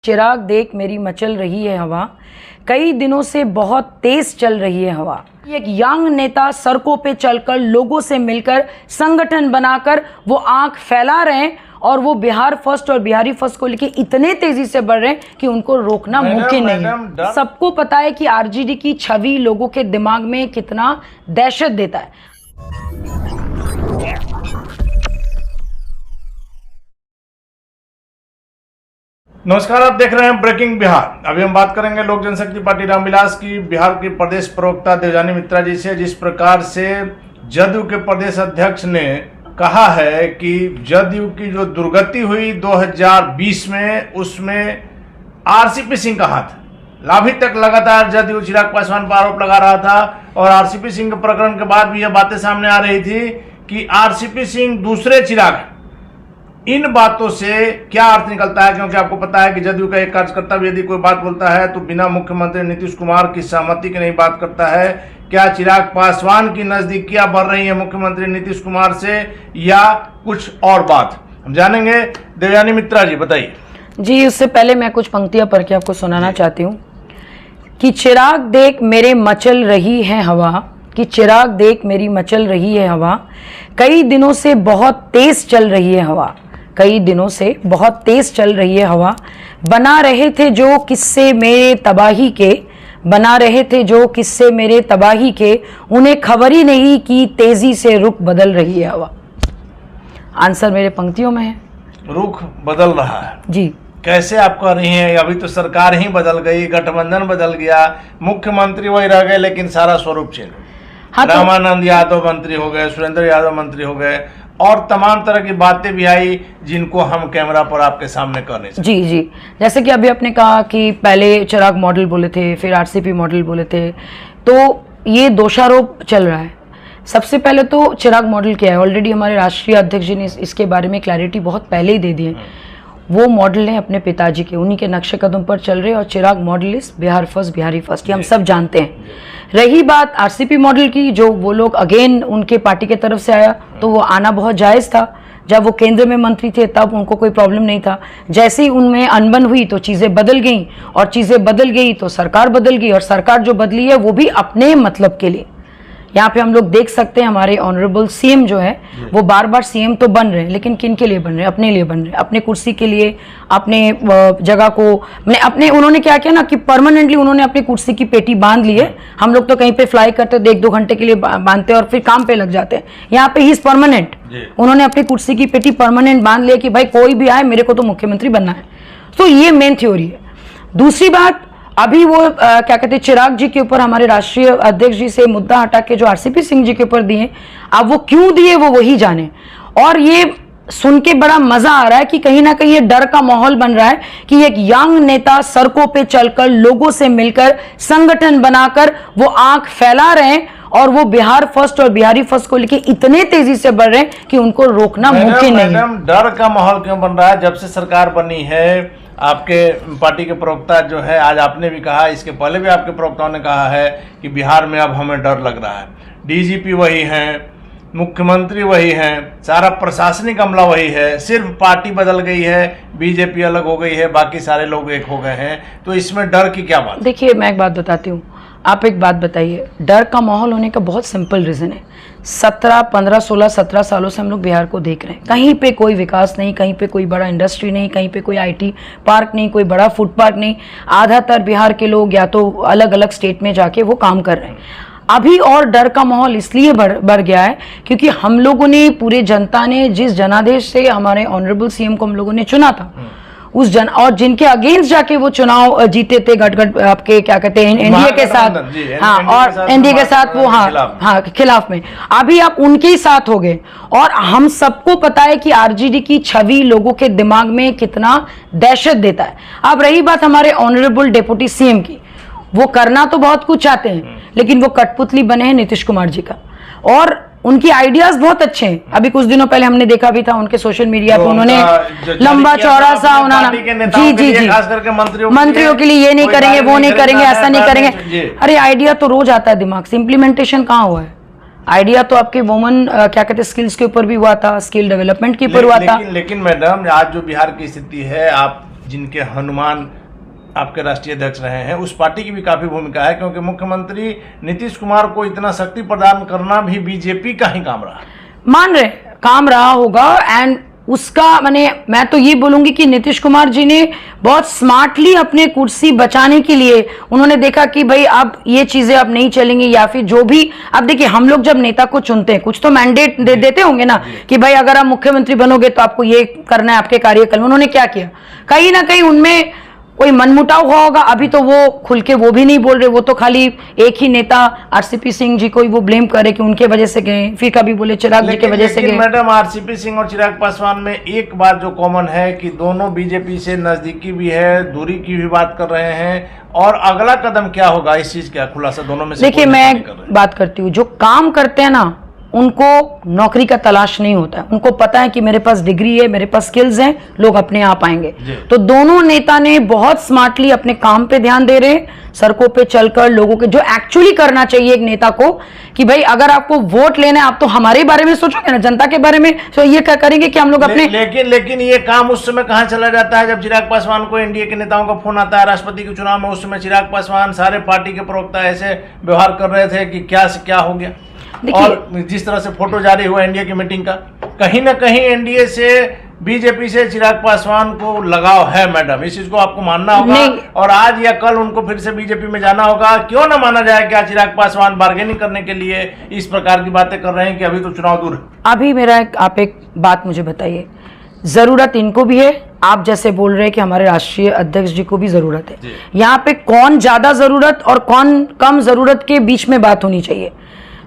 चिराग देख मेरी मचल रही है हवा, कई दिनों से बहुत तेज चल रही है हवा। एक यंग नेता सड़कों पे चलकर लोगों से मिलकर संगठन बनाकर वो आंख फैला रहे हैं और वो बिहार फर्स्ट और बिहारी फर्स्ट को लेके इतने तेजी से बढ़ रहे हैं कि उनको रोकना मुमकिन नहीं है। सबको पता है कि आरजेडी की छवि लोगों के दिमाग में कितना दहशत देता है। नमस्कार, आप देख रहे हैं ब्रेकिंग बिहार। अभी हम बात करेंगे लोक जनशक्ति पार्टी रामविलास की बिहार के प्रदेश प्रवक्ता देवयानी मित्रा जी से। जिस प्रकार से जदयू के प्रदेश अध्यक्ष ने कहा है कि जदयू की जो दुर्गति हुई 2020 में, उसमें आरसीपी सिंह का हाथ। अभी तक लगातार जदयू चिराग पासवान पर आरोप लगा रहा था और आरसीपी सिंह के प्रकरण के बाद भी यह बातें सामने आ रही थी कि आरसीपी सिंह दूसरे चिराग। इन बातों से क्या अर्थ निकलता है? क्योंकि आपको पता है कि जदयू का एक कार्यकर्ता भी यदि कोई बात बोलता है तो बिना मुख्यमंत्री नीतीश कुमार की सहमति के नहीं बात करता है। क्या चिराग पासवान की नजदीकियां बढ़ रही है मुख्यमंत्री नीतीश कुमार से या कुछ और बात? हम जानेंगे। देवयानी मित्रा जी, बताइए। जी, उससे पहले मैं कुछ पंक्तियां पढ़ के आपको सुनाना चाहती हूँ कि चिराग देख मेरे मचल रही है हवा, कि चिराग देख मेरी मचल रही है हवा, कई दिनों से बहुत तेज चल रही है हवा, कई दिनों से बहुत तेज चल रही है हवा। बना रहे थे जो किस्से मेरे तबाही के, बना रहे थे जो किस्से मेरे तबाही के, उन्हें खबर ही नहीं कि तेजी से रुख बदल रही है हवा। आंसर मेरे पंक्तियों में है। रुख बदल रहा है जी। कैसे आप कह रही हैं? अभी तो सरकार ही बदल गई, गठबंधन बदल गया, मुख्यमंत्री वही रह गए, लेकिन सारा स्वरूप चेंज। हाँ, रामानंद यादव मंत्री हो गए, सुरेंद्र यादव मंत्री हो गए और तमाम तरह की बातें भी आई जिनको हम कैमरा पर आपके सामने कर नहीं सकते। जी जी, जैसे कि अभी आपने कहा कि पहले चिराग मॉडल बोले थे, फिर आरसीपी मॉडल बोले थे, तो ये दोषारोप चल रहा है। सबसे पहले तो चिराग मॉडल क्या है? ऑलरेडी हमारे राष्ट्रीय अध्यक्ष जी ने इसके बारे में क्लैरिटी बहुत पहले ही दे दी है। वो मॉडल है अपने पिताजी के, उन्हीं के नक्शे कदम पर चल रहे हैं और Chirag model is Bihar first Bihari first, ये हम सब जानते हैं। रही बात आरसीपी मॉडल की, जो वो लोग अगेन उनके पार्टी के तरफ से आया, तो वो आना बहुत जायज़ था। जब वो केंद्र में मंत्री थे तब उनको कोई प्रॉब्लम नहीं था। जैसे ही उनमें अनबन हुई तो चीज़ें बदल गई और चीज़ें बदल गई तो सरकार बदल गई और सरकार जो बदली है वो भी अपने मतलब के लिए। यहाँ पे हम लोग देख सकते हैं हमारे ऑनरेबल सीएम जो है वो बार बार सीएम तो बन रहे हैं, लेकिन किन के लिए बन रहे हैं? अपने लिए बन रहे हैं, अपने कुर्सी के लिए, अपने जगह को, मैंने अपने, उन्होंने क्या किया ना कि परमानेंटली उन्होंने अपनी कुर्सी की पेटी बांध ली है। हम लोग तो कहीं पे फ्लाई करते तो 1-2 घंटे के लिए बांधते और फिर काम पे लग जाते हैं। यहाँ पे ही इज परमानेंट। उन्होंने अपनी कुर्सी की पेटी परमानेंट बांध लिया कि भाई कोई भी आए, मेरे को तो मुख्यमंत्री बनना है। तो ये मेन थ्योरी है। दूसरी बात, अभी वो क्या कहते हैं, चिराग जी के ऊपर हमारे राष्ट्रीय अध्यक्ष जी से मुद्दा हटा के जो आरसीपी सिंह जी के ऊपर दिए, अब वो क्यों दिए वो वही जाने। और ये सुन के बड़ा मजा आ रहा है कि कहीं ना कहीं ये डर का माहौल बन रहा है कि एक यंग नेता सड़कों पे चलकर लोगों से मिलकर संगठन बनाकर वो आंख फैला रहे हैं और वो बिहार फर्स्ट और बिहारी फर्स्ट को लेके इतने तेजी से बढ़ रहे हैं कि उनको रोकना मुमकिन नहीं है। डर का माहौल क्यों बन रहा है? जब से सरकार बनी है, आपके पार्टी के प्रवक्ता जो है, आज आपने भी कहा, इसके पहले भी आपके प्रवक्ताओं ने कहा है कि बिहार में अब हमें डर लग रहा है। डीजीपी वही हैं, मुख्यमंत्री वही हैं, सारा प्रशासनिक अमला वही है, सिर्फ पार्टी बदल गई है, बीजेपी अलग हो गई है, बाकी सारे लोग एक हो गए हैं। तो इसमें डर की क्या बात? देखिए, मैं एक बात बताती हूँ, आप एक बात बताइए। डर का माहौल होने का बहुत सिंपल रीज़न है। 17, 15, 16, 17 सालों से हम लोग बिहार को देख रहे हैं। कहीं पे कोई विकास नहीं, कहीं पे कोई बड़ा इंडस्ट्री नहीं, कहीं पे कोई आईटी पार्क नहीं, कोई बड़ा फूड पार्क नहीं। आधातर बिहार के लोग या तो अलग अलग स्टेट में जाके वो काम कर रहे हैं। अभी और डर का माहौल इसलिए बढ़ गया है क्योंकि हम लोगों ने, पूरे जनता ने जिस जनादेश से हमारे ऑनरेबल सीएम को हम लोगों ने चुना था, उस और जिनके अगेंस्ट जाके वो चुनाव जीते थे, गठगठ आपके क्या कहते हैं एनडीए के साथ, हाँ, और एनडीए के साथ वो, हाँ खिलाफ में, अभी आप उनके ही साथ हो गए। और हम सबको पता है कि आरजेडी की छवि लोगों के दिमाग में कितना दहशत देता है। अब रही बात हमारे ऑनरेबल डिप्टी सीएम की, वो करना तो बहुत कुछ चाहते हैं, लेकिन वो कठपुतली बने हैं नीतीश कुमार जी का। और उनकी आइडियाज बहुत अच्छे हैं। अभी कुछ दिनों पहले हमने देखा भी था उनके सोशल मीडिया पे, उन्होंने लंबा चौड़ा सा उन्होंने, जी जी जी, खास करके मंत्रियों के लिए ये नहीं करेंगे, वो नहीं करेंगे, ऐसा नहीं करेंगे। अरे आइडिया तो रोज आता है दिमाग से, इम्प्लीमेंटेशन कहाँ हुआ है? आइडिया तो आपके वुमन क्या कहते हैं स्किल्स के ऊपर भी हुआ था, स्किल डेवलपमेंट के ऊपर हुआ था। लेकिन मैडम, आज जो बिहार की स्थिति है, आप जिनके हनुमान आपके राष्ट्रीय अध्यक्ष रहे हैं, उस पार्टी की भी काफी भूमिका है, क्योंकि मुख्यमंत्री नीतीश कुमार को इतना शक्ति प्रदान करना भी बीजेपी का ही काम रहा। मान रहे काम रहा होगा। एंड उसका मैं तो ये बोलूंगी कि नीतीश कुमार जी ने बहुत स्मार्टली अपने कुर्सी बचाने के लिए उन्होंने देखा कि भाई अब ये चीजें अब नहीं चलेंगी, या फिर जो भी, अब देखिए हम लोग जब नेता को चुनते हैं कुछ तो मैंडेट देते होंगे ना कि भाई अगर आप मुख्यमंत्री बनोगे तो आपको ये करना है आपके कार्यकाल में। उन्होंने क्या किया, कहीं ना कहीं उनमें कोई मनमुटाव हुआ होगा। अभी तो वो खुल के वो भी नहीं बोल रहे, वो तो खाली एक ही नेता आरसीपी सिंह जी को ही वो ब्लेम करे कि उनके वजह से गए, फिर कभी बोले चिराग जी के वजह से गए। मैडम, आरसीपी सिंह और चिराग पासवान में एक बात जो कॉमन है कि दोनों बीजेपी से नजदीकी भी है, दूरी की भी बात कर रहे हैं, और अगला कदम क्या होगा इस चीज का खुलासा दोनों में से देखिए मैं बात करती हूँ, जो काम करते हैं ना उनको नौकरी का तलाश नहीं होता है। उनको पता है कि मेरे पास डिग्री है, मेरे पास स्किल्स हैं, लोग अपने आप आएंगे। तो दोनों नेता ने बहुत स्मार्टली अपने काम पे ध्यान दे रहे, सड़कों पे चलकर लोगों के जो एक्चुअली करना चाहिए एक नेता को, कि भाई अगर आपको वोट लेना है आप तो हमारे बारे में सोचोगे ना, जनता के बारे में। तो ये क्या करेंगे कि हम लोग अपने लेकिन ये काम उस समय कहाँ चला जाता है जब चिराग पासवान को एनडीए के नेताओं का फोन आता है राष्ट्रपति के चुनाव में। उस समय चिराग पासवान सारे पार्टी के प्रवक्ता ऐसे व्यवहार कर रहे थे कि क्या से क्या हो गया, और जिस तरह से फोटो जारी हुआ एनडीए की मीटिंग का, कहीं ना कहीं एनडीए से बीजेपी से चिराग पासवान को लगाव है मैडम, इस चीज को आपको मानना होगा। और आज या कल उनको फिर से बीजेपी में जाना होगा। क्यों ना माना जाए, क्या चिराग पासवान बार्गेनिंग करने के लिए इस प्रकार की बातें कर रहे हैं कि अभी तो चुनाव दूर है? अभी आप एक बात मुझे बताइए, जरूरत इनको भी है, आप जैसे बोल रहे हैं कि हमारे राष्ट्रीय अध्यक्ष जी को भी जरूरत है। यहाँ पे कौन ज्यादा जरूरत और कौन कम जरूरत के बीच में बात होनी चाहिए।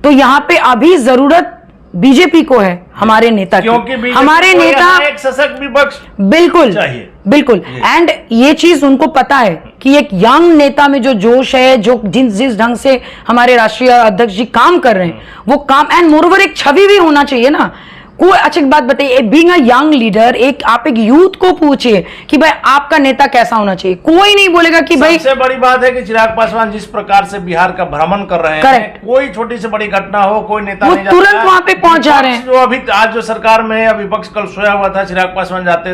तो यहाँ पे अभी जरूरत बीजेपी को है, हमारे नेता की, हमारे नेता एक सशक्त विपक्ष बिल्कुल चाहिए, बिल्कुल। एंड ये चीज उनको पता है कि एक यंग नेता में जो जोश है, जो जिस ढंग से हमारे राष्ट्रीय अध्यक्ष जी काम कर रहे हैं वो काम, एंड मोरओवर एक छवि भी होना चाहिए ना। कोई अच्छी बात बताइए, बीइंग अ यंग लीडर, आप एक यूथ को पूछिए कि भाई आपका नेता कैसा होना चाहिए, कोई नहीं बोलेगा कि भाई। सबसे बड़ी बात है कि चिराग पासवान जिस प्रकार से बिहार का भ्रमण कर रहे हैं, कोई छोटी से बड़ी घटना हो, कोई नेता वो नहीं जाता, तुरंत वहां पे पहुंच जा रहे हैं। जो अभी आज जो सरकार में है, विपक्ष कल सोया हुआ था, चिराग पासवान जाते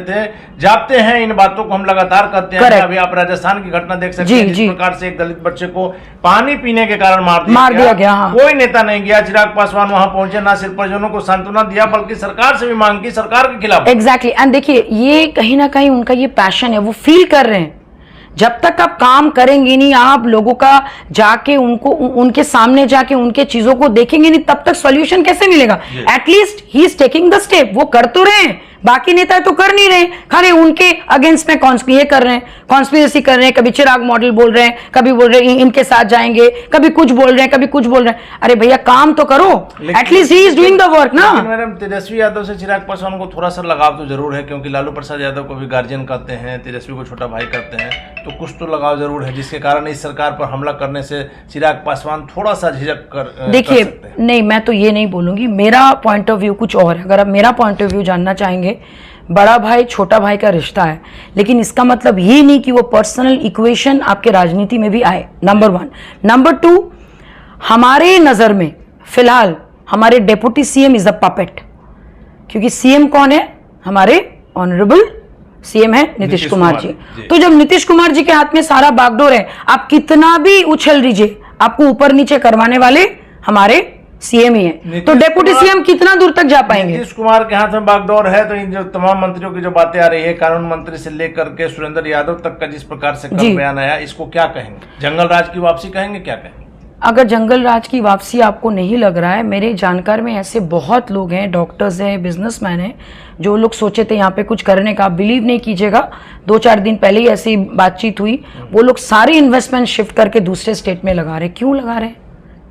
हैं। इन बातों को हम लगातार करते हैं। अभी आप राजस्थान की घटना देख सकते हैं, जिस प्रकार से एक दलित बच्चे को पानी पीने के कारण मार दिया गया। कोई नेता नहीं गया, चिराग पासवान वहां पहुंचे, ना सिर्फ परिजनों को सांत्वना दिया बल्कि सरकार से भी मांग की, सरकार के खिलाफ। एग्जैक्टली। एंड देखिए ये कहीं ना कहीं उनका ये पैशन है, वो फील कर रहे हैं। जब तक आप काम करेंगे नहीं, आप लोगों का जाके उनके सामने जाके उनके चीजों को देखेंगे नहीं, तब तक सॉल्यूशन कैसे मिलेगा। At least he is taking the step, वो कर तो रहे हैं, बाकी नेता तो कर नहीं रहे, खाली उनके अगेंस्ट में ये कर रहे हैं, कॉन्स्पिरेसी कर रहे हैं। कभी चिराग मॉडल बोल रहे हैं, कभी बोल रहे हैं इनके साथ जाएंगे, कभी कुछ बोल रहे हैं, कभी कुछ बोल रहे हैं। अरे भैया काम तो करो, at least he is doing the work ना। मैडम, तेजस्वी यादव से चिराग पासवान को थोड़ा सा लगाव तो जरूर है, क्योंकि लालू प्रसाद यादव को भी गार्जियन कहते हैं, तेजस्वी को छोटा भाई कहते हैं, तो कुछ तो लगाव जरूर है, जिसके कारण इस सरकार पर हमला करने से चिराग पासवान थोड़ा सा झिझक कर देखिए नहीं, मैं तो ये नहीं बोलूंगी, मेरा पॉइंट ऑफ व्यू कुछ और है। अगर आप मेरा पॉइंट ऑफ व्यू जानना चाहेंगे, बड़ा भाई छोटा भाई का रिश्ता है, लेकिन इसका मतलब ये नहीं कि वो पर्सनल इक्वेशन आपके राजनीति में भी आए, नंबर 1। नंबर 2, हमारे नजर में फिलहाल हमारे deputy CM is a puppet, क्योंकि सीएम कौन है, हमारे ऑनरेबल सीएम है नीतीश कुमार जी। तो जब नीतीश कुमार जी के हाथ में सारा बागडोर है, आप कितना भी उछल दीजिए, आपको ऊपर नीचे करवाने वाले हमारे सीएम ही है। तो डेप्यूटी सीएम कितना दूर तक जा पाएंगे। नीतीश कुमार के हाथ में बागडोर है, तो इन जो तमाम मंत्रियों की जो बातें आ रही है, कानून मंत्री से लेकर के सुरेंद्र यादव तक का जिस प्रकार से कल बयान आया, इसको क्या कहेंगे? जंगल राज की वापसी कहेंगे, क्या कहेंगे? अगर जंगल राज की वापसी आपको नहीं लग रहा है, मेरे जानकार में ऐसे बहुत लोग हैं, डॉक्टर्स हैं, बिजनेसमैन हैं, जो लोग सोचे थे यहाँ पे कुछ करने का, आप बिलीव नहीं कीजिएगा, 2-4 दिन पहले ही ऐसी बातचीत हुई, वो लोग सारे इन्वेस्टमेंट शिफ्ट करके दूसरे स्टेट में लगा रहे। क्यों लगा रहे,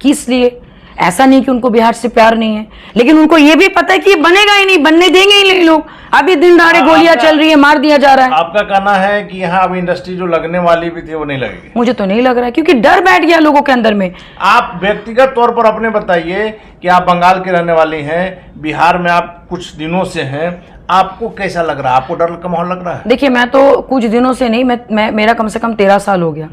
किस लिए? ऐसा नहीं कि उनको बिहार से प्यार नहीं है, लेकिन उनको ये भी पता है कि ये बनेगा ही नहीं, बनने देंगे ही नहीं लोग। अभी दिन दहाड़े गोलियां चल रही है, मार दिया जा रहा है। आपका कहना है कि यहाँ अब इंडस्ट्री जो लगने वाली भी थी वो नहीं लगेगी? मुझे तो नहीं लग रहा है, क्योंकि डर बैठ गया लोगों के अंदर में। आप व्यक्तिगत तौर पर अपने बताइए कि आप बंगाल के रहने वाली हैं, बिहार में आप कुछ दिनों से हैं, आपको कैसा लग रहा है? आपको डर का माहौल लग रहा है? देखिए मैं तो कुछ दिनों से नहीं, मेरा कम से कम 13 साल हो गया,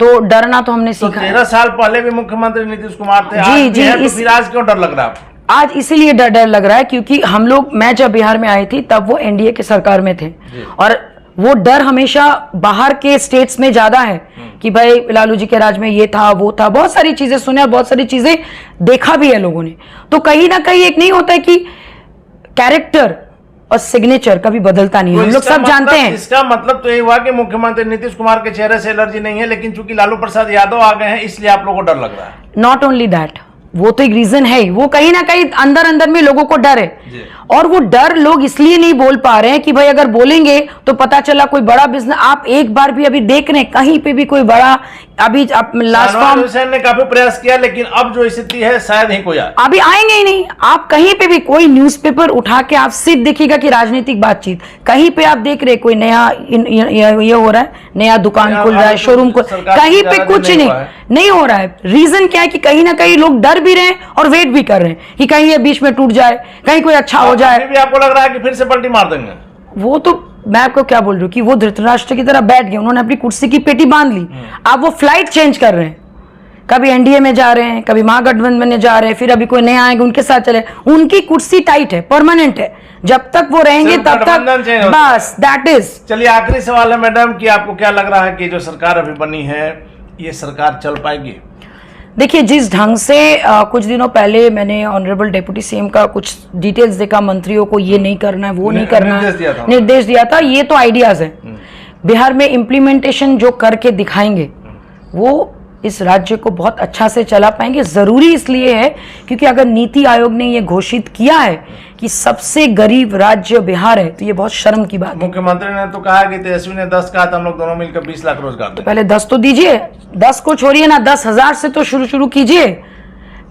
तो डरना तो हमने सीखा। 13 साल पहले भी मुख्यमंत्री नीतीश कुमार थे, तो फिर आज क्यों डर लग रहा है? आज इसीलिए डर लग रहा है क्योंकि हम लोग, मैं जब बिहार में आई थी तब वो एनडीए के सरकार में थे, और वो डर हमेशा बाहर के स्टेट्स में ज्यादा है कि भाई लालू जी के राज में ये था वो था, बहुत सारी चीजें सुने और बहुत सारी चीजें देखा भी है लोगों ने। तो कहीं ना कहीं एक नहीं होता है कि कैरेक्टर और सिग्नेचर कभी बदलता नहीं है, हम लोग सब जानते हैं। इसका मतलब तो ये हुआ कि मुख्यमंत्री नीतीश कुमार के चेहरे से एलर्जी नहीं है, लेकिन चूंकि लालू प्रसाद यादव आ गए हैं इसलिए आप लोगों को डर लग रहा है। नॉट ओनली दैट, वो तो एक रीजन है ही, वो कहीं ना कहीं अंदर अंदर में लोगों को डर है। और वो डर लोग इसलिए नहीं बोल पा रहे हैं कि भाई अगर बोलेंगे तो पता चला कोई बड़ा बिजनेस, आप एक बार भी अभी देख रहे हैं कहीं पे भी कोई बड़ा, अभी लास्ट फॉर्म हुसैन ने काफी प्रयास किया, लेकिन अब जो स्थिति है शायद ही कोई आए। अभी आएंगे ही नहीं। आप कहीं पे भी कोई न्यूज़पेपर उठा के आप सिर्फ देखिएगा कि राजनीतिक बातचीत, कहीं पे आप देख रहे कोई नया ये हो रहा है, नया दुकान खुल रहा है, शोरूम खुल, कहीं पे कुछ नहीं हो रहा है। रीजन क्या है कि कहीं ना कहीं लोग डर भी रहे हैं और वेट भी कर रहे हैं कि कहीं ये बीच में टूट जाए, कहीं कोई अच्छा हो जाए। भी आपको लग रहा है कि फिर से पलटी मार देंगे? वो तो मैं आपको क्या बोल रही हूँ कि वो धृतराष्ट्र की तरह बैठ गए, उन्होंने अपनी कुर्सी की पेटी बांध ली। अब वो फ्लाइट चेंज कर रहे हैं, कभी एनडीए में जा रहे हैं, कभी महागठबंधन में जा रहे हैं, फिर अभी कोई नया आएगा उनके साथ चले। उनकी कुर्सी टाइट है, परमानेंट है, जब तक वो रहेंगे तब तक बस दैट इज। चलिए आखिरी सवाल है मैडम कि आपको क्या लग रहा है कि जो सरकार अभी बनी है ये सरकार चल पाएगी? देखिए, जिस ढंग से कुछ दिनों पहले मैंने ऑनरेबल डेप्यूटी सीएम का कुछ डिटेल्स देखा, मंत्रियों को ये नहीं करना है, वो नहीं करना है, निर्देश दिया था, ये तो आइडियाज है। बिहार में इम्प्लीमेंटेशन जो करके दिखाएंगे वो इस राज्य को बहुत अच्छा से चला पाएंगे। जरूरी इसलिए है क्योंकि अगर नीति आयोग ने ये घोषित किया है कि सबसे गरीब राज्य बिहार है तो ये बहुत शर्म की बात है। मुख्यमंत्री ने तो कहा कि तेजस्वी ने 10 कहा था, हम लोग दोनों मिलकर 20 लाख रोजगार देंगे। तो पहले 10 तो दीजिए, 10 को छोड़िए ना, 10,000 से तो शुरू कीजिए।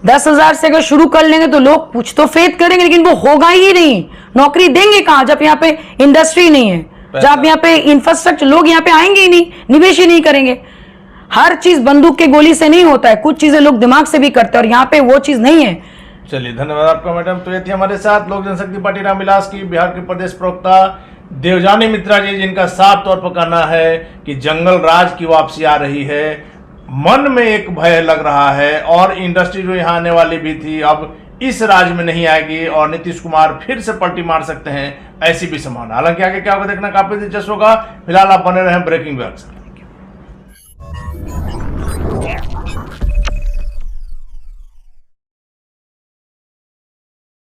10,000 से अगर शुरू कर लेंगे तो लोग कुछ तो फेथ करेंगे, लेकिन वो होगा ही नहीं। नौकरी देंगे कहाँ जब यहाँ पे इंडस्ट्री नहीं है, जब यहाँ पे इंफ्रास्ट्रक्चर, लोग यहाँ पे आएंगे ही नहीं, निवेश ही नहीं करेंगे। हर चीज बंदूक के गोली से नहीं होता है, कुछ चीजें लोग दिमाग से भी करते हैं और यहाँ पे वो चीज नहीं है। चलिए धन्यवाद आपका मैडम। तो ये थी हमारे साथ लोक जनशक्ति पार्टी रामविलास की बिहार के प्रदेश प्रवक्ता देवजानी मित्रा जी, जिनका साफ तौर पर कहना है कि जंगल राज की वापसी आ रही है। मन में एक भय लग रहा है और इंडस्ट्री जो यहाँ आने वाली भी थी अब इस राज्य में नहीं आएगी और नीतीश कुमार फिर से पलटी मार सकते हैं, ऐसी भी संभावना। हालांकि आगे क्या होगा देखना काफी दिलचस्प होगा। फिलहाल आप बने रहे ब्रेकिंग न्यूज़।